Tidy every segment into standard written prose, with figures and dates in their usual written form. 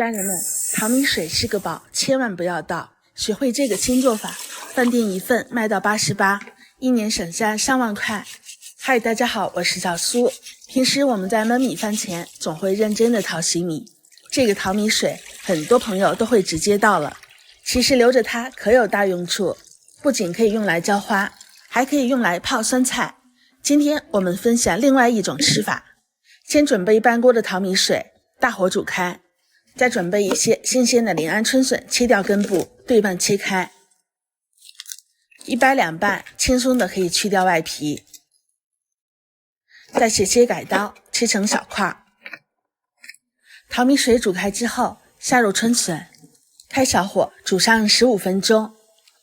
家人们，淘米水是個寶，千萬不要倒。學會這個新做法，飯店一份賣到88，一年省下上萬塊。嗨，大家好，我是小蘇。平時我們在燜米飯前總會認真的淘洗米，這個淘米水很多朋友都會直接倒了，其實留着它可有大用處，不僅可以用來澆花，還可以用來泡酸菜。今天我們分享另外一種吃法，先準備半鍋的淘米水，大火煮開，再準備一些新鮮的臨安春筍，切掉根部，對半切開，一掰兩半，輕鬆的可以去掉外皮。再斜切改刀，切成小塊。淘米水煮開之後，下入春筍，開小火煮上15分鐘。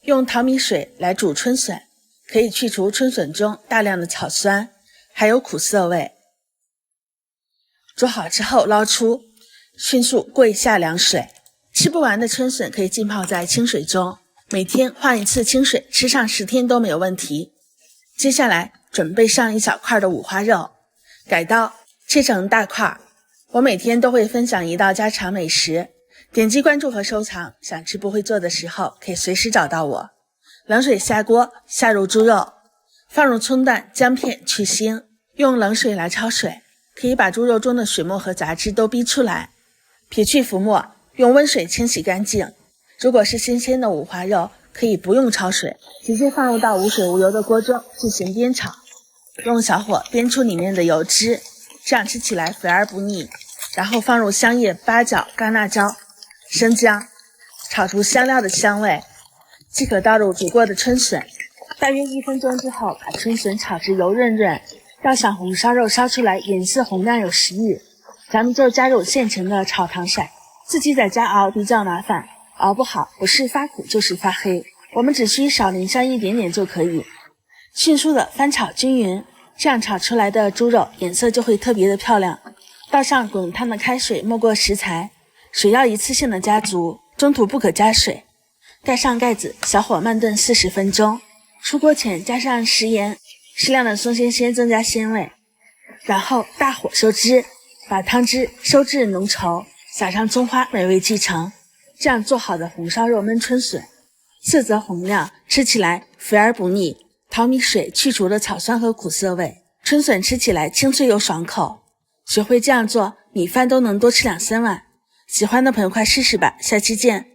用淘米水來煮春筍，可以去除春筍中大量的草酸，還有苦澀味。煮好之後撈出，迅速過一下涼水。吃不完的春筍可以浸泡在清水中，每天換一次清水，吃上10天都沒有問題。接下來準備上一小塊的五花肉，改刀切成大塊。我每天都會分享一道家常美食，點擊關注和收藏，想吃不會做的時候可以隨時找到我。冷水下鍋，下入豬肉，放入蔥段、薑片去腥，用冷水來焯水，可以把豬肉中的水沫和雜質都逼出來，撇去浮沫，用溫水清洗乾淨。如果是新鮮的五花肉，可以不用焯水，直接放入到無水無油的鍋中進行煸炒，用小火煸出裡面的油脂，這樣吃起來肥而不膩。然後放入香葉、八角、乾辣椒、生薑，炒出香料的香味，即可倒入煮過的春筍。大約1分鐘之後，把春筍炒至油潤潤，要想紅燒肉燒出來顏色紅亮有食慾，咱們就加入現成的炒糖色，自己在家熬比較麻煩，熬不好不是發苦就是發黑，我們只需少淋上一點點就可以。迅速的翻炒均勻，這樣炒出來的豬肉顏色就會特別的漂亮。倒上滾燙的開水，沒過食材，水要一次性的加足，中途不可加水。蓋上蓋子，小火慢燉40分鐘。出鍋前加上食鹽，適量的松鮮鮮增加鮮味。然後大火收汁，把湯汁收至濃稠，撒上蔥花，美味繼承。這樣做好的紅燒肉燜春筍，色澤紅亮，吃起來肥而不膩。淘米水去除了草酸和苦澀味，春筍吃起來清脆又爽口。學會這樣做，米飯都能多吃2-3碗。喜歡的朋友快試試吧，下期見。